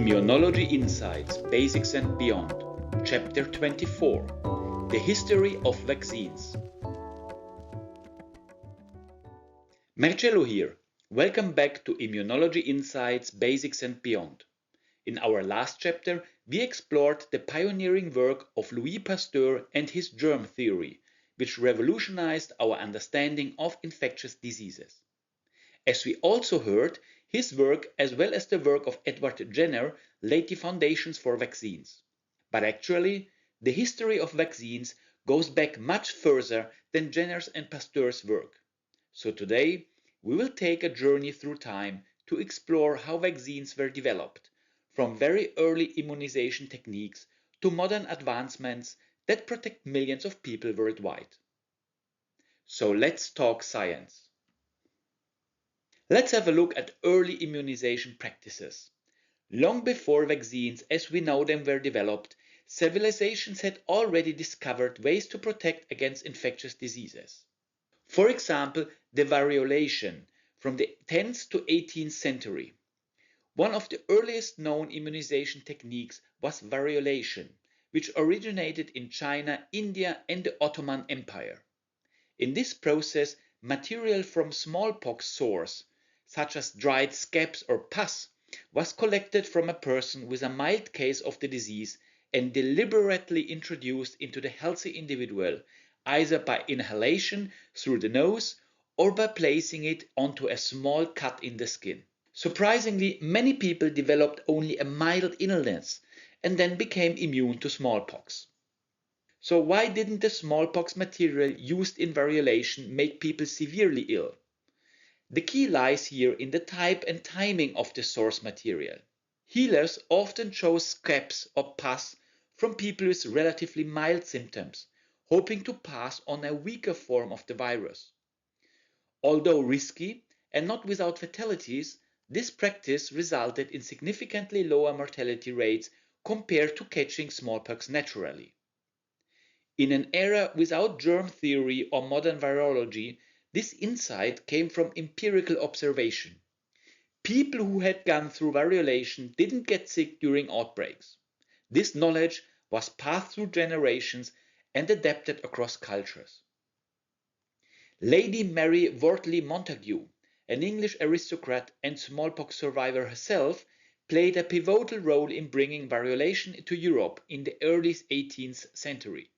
Immunology Insights, Basics and Beyond, Chapter 24, The History of Vaccines. Marcello here. Welcome back to Immunology Insights, Basics and Beyond. In our last chapter, we explored the pioneering work of Louis Pasteur and his germ theory, which revolutionized our understanding of infectious diseases. As we also heard, his work as well as the work of Edward Jenner laid the foundations for vaccines. But actually, the history of vaccines goes back much further than Jenner's and Pasteur's work. So today, we will take a journey through time to explore how vaccines were developed, from very early immunization techniques to modern advancements that protect millions of people worldwide. So let's talk science. Let's have a look at early immunization practices. Long before vaccines as we know them were developed, civilizations had already discovered ways to protect against infectious diseases. For example, the variolation from the 10th to 18th century. One of the earliest known immunization techniques was variolation, which originated in China, India, and the Ottoman Empire. In this process, material from smallpox sores, such as dried scabs or pus, was collected from a person with a mild case of the disease and deliberately introduced into the healthy individual, either by inhalation through the nose or by placing it onto a small cut in the skin. Surprisingly, many people developed only a mild illness and then became immune to smallpox. So why didn't the smallpox material used in variolation make people severely ill? The key lies here in the type and timing of the source material. Healers often chose scabs or pus from people with relatively mild symptoms, hoping to pass on a weaker form of the virus. Although risky and not without fatalities, this practice resulted in significantly lower mortality rates compared to catching smallpox naturally. In an era without germ theory or modern virology, this insight came from empirical observation. People who had gone through variolation didn't get sick during outbreaks. This knowledge was passed through generations and adapted across cultures. Lady Mary Wortley Montagu, an English aristocrat and smallpox survivor herself, played a pivotal role in bringing variolation to Europe in the early 18th century.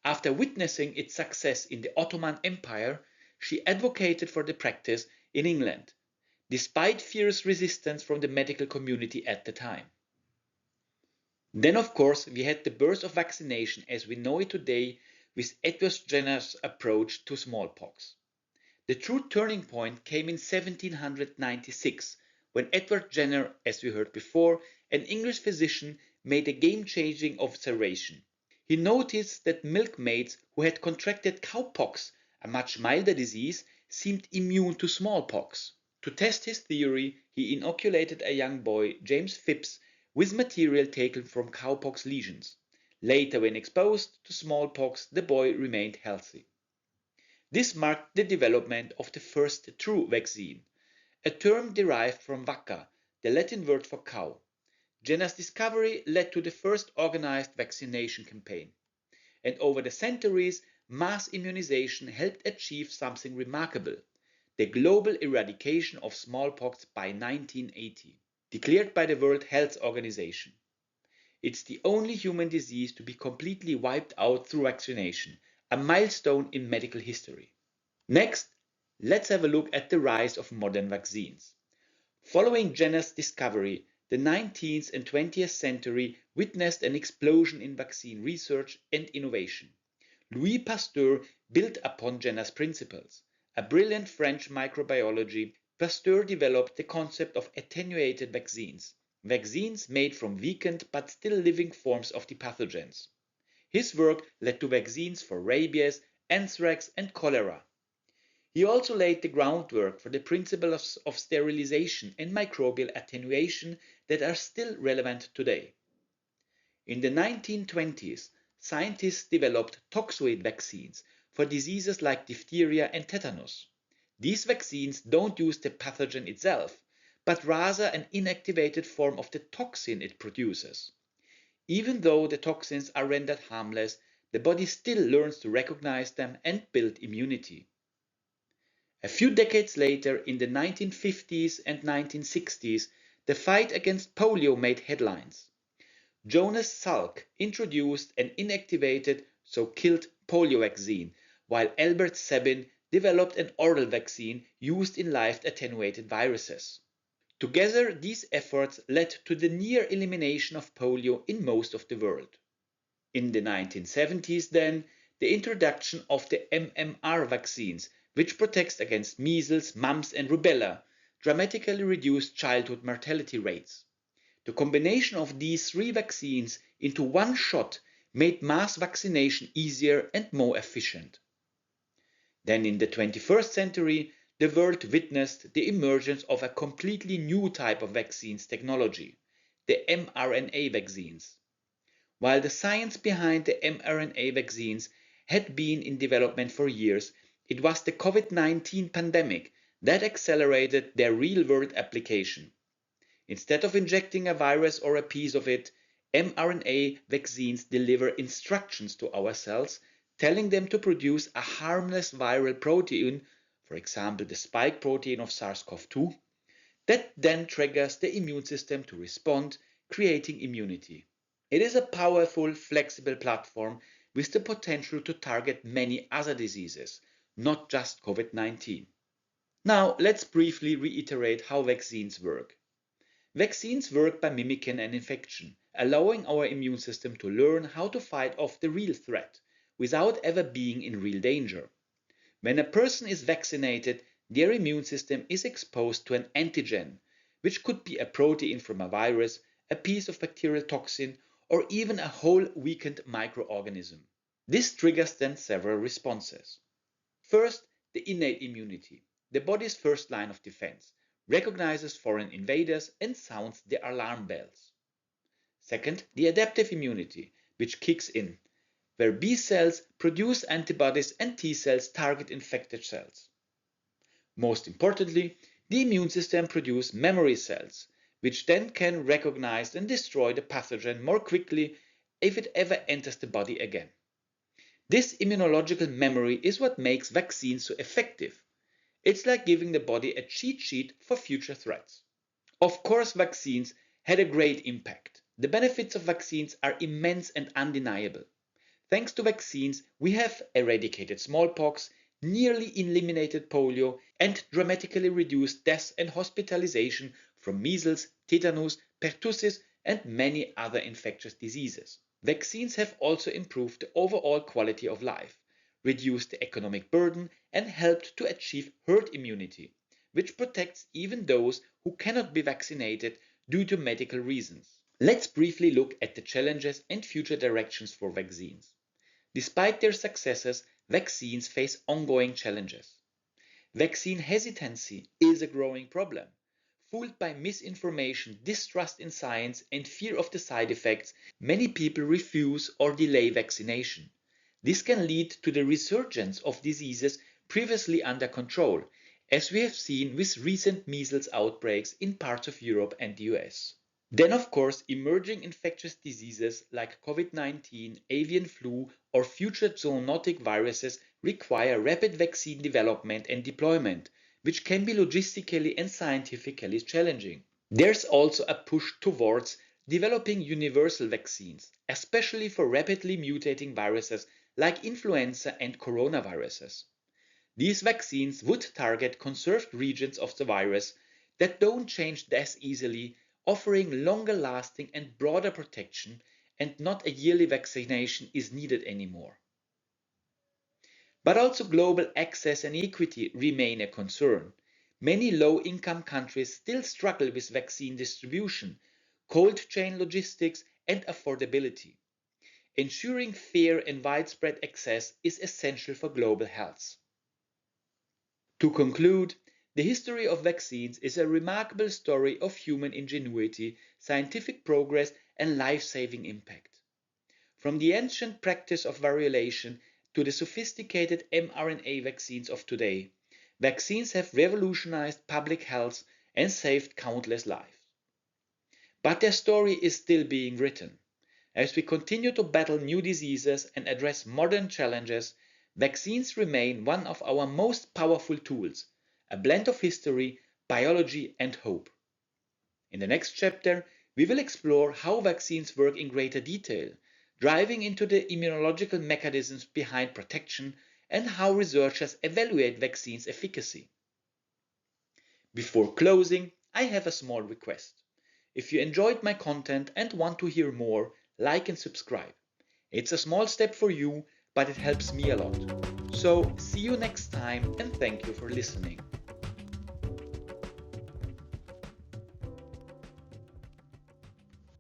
After witnessing its success in the Ottoman Empire, she advocated for the practice in England, despite fierce resistance from the medical community at the time. Then, of course, we had the birth of vaccination as we know it today with Edward Jenner's approach to smallpox. The true turning point came in 1796, when Edward Jenner, as we heard before, an English physician, made a game-changing observation. He noticed that milkmaids who had contracted cowpox, a much milder disease, seemed immune to smallpox. To test his theory, he inoculated a young boy, James Phipps, with material taken from cowpox lesions. Later, when exposed to smallpox, the boy remained healthy. This marked the development of the first true vaccine, a term derived from vacca, the Latin word for cow. Jenner's discovery led to the first organized vaccination campaign. And over the centuries, mass immunization helped achieve something remarkable: the global eradication of smallpox by 1980, declared by the World Health Organization. It's the only human disease to be completely wiped out through vaccination, a milestone in medical history. Next, let's have a look at the rise of modern vaccines. Following Jenner's discovery, the 19th and 20th century witnessed an explosion in vaccine research and innovation. Louis Pasteur built upon Jenner's principles. A brilliant French microbiologist, Pasteur developed the concept of attenuated vaccines, vaccines made from weakened but still living forms of the pathogens. His work led to vaccines for rabies, anthrax, and cholera. He also laid the groundwork for the principles of sterilization and microbial attenuation that are still relevant today. In the 1920s, scientists developed toxoid vaccines for diseases like diphtheria and tetanus. These vaccines don't use the pathogen itself, but rather an inactivated form of the toxin it produces. Even though the toxins are rendered harmless, the body still learns to recognize them and build immunity. A few decades later, in the 1950s and 1960s, the fight against polio made headlines. Jonas Salk introduced an inactivated, so killed polio vaccine, while Albert Sabin developed an oral vaccine used in live attenuated viruses. Together, these efforts led to the near elimination of polio in most of the world. In the 1970s, then, the introduction of the MMR vaccines, which protects against measles, mumps, and rubella, dramatically reduced childhood mortality rates. The combination of these three vaccines into one shot made mass vaccination easier and more efficient. Then in the 21st century, the world witnessed the emergence of a completely new type of vaccines technology, the mRNA vaccines. While the science behind the mRNA vaccines had been in development for years, it was the COVID-19 pandemic that accelerated their real-world application. Instead of injecting a virus or a piece of it, mRNA vaccines deliver instructions to our cells, telling them to produce a harmless viral protein, for example the spike protein of SARS-CoV-2, that then triggers the immune system to respond, creating immunity. It is a powerful, flexible platform with the potential to target many other diseases, not just COVID-19. Now, let's briefly reiterate how vaccines work. Vaccines work by mimicking an infection, allowing our immune system to learn how to fight off the real threat without ever being in real danger. When a person is vaccinated, their immune system is exposed to an antigen, which could be a protein from a virus, a piece of bacterial toxin, or even a whole weakened microorganism. This triggers then several responses. First, the innate immunity, the body's first line of defense, recognizes foreign invaders and sounds the alarm bells. Second, the adaptive immunity, which kicks in, where B cells produce antibodies and T cells target infected cells. Most importantly, the immune system produces memory cells, which then can recognize and destroy the pathogen more quickly if it ever enters the body again. This immunological memory is what makes vaccines so effective. It's like giving the body a cheat sheet for future threats. Of course, vaccines had a great impact. The benefits of vaccines are immense and undeniable. Thanks to vaccines, we have eradicated smallpox, nearly eliminated polio, and dramatically reduced deaths and hospitalization from measles, tetanus, pertussis, and many other infectious diseases. Vaccines have also improved the overall quality of life, reduced the economic burden, and helped to achieve herd immunity, which protects even those who cannot be vaccinated due to medical reasons. Let's briefly look at the challenges and future directions for vaccines. Despite their successes, vaccines face ongoing challenges. Vaccine hesitancy is a growing problem. Fooled by misinformation, distrust in science, and fear of the side effects, many people refuse or delay vaccination. This can lead to the resurgence of diseases previously under control, as we have seen with recent measles outbreaks in parts of Europe and the US. Then, of course, emerging infectious diseases like COVID-19, avian flu, or future zoonotic viruses require rapid vaccine development and deployment, which can be logistically and scientifically challenging. There's also a push towards developing universal vaccines, especially for rapidly mutating viruses like influenza and coronaviruses. These vaccines would target conserved regions of the virus that don't change as easily, offering longer lasting and broader protection, and not a yearly vaccination is needed anymore. But also global access and equity remain a concern. Many low-income countries still struggle with vaccine distribution, cold chain logistics, and affordability. Ensuring fair and widespread access is essential for global health. To conclude, the history of vaccines is a remarkable story of human ingenuity, scientific progress, and life-saving impact. From the ancient practice of variolation to the sophisticated mRNA vaccines of today, vaccines have revolutionized public health and saved countless lives. But their story is still being written. As we continue to battle new diseases and address modern challenges, vaccines remain one of our most powerful tools, a blend of history, biology, and hope. In the next chapter, we will explore how vaccines work in greater detail, driving into the immunological mechanisms behind protection and how researchers evaluate vaccines' efficacy. Before closing, I have a small request. If you enjoyed my content and want to hear more, like and subscribe. It's a small step for you, but it helps me a lot. So, see you next time and thank you for listening.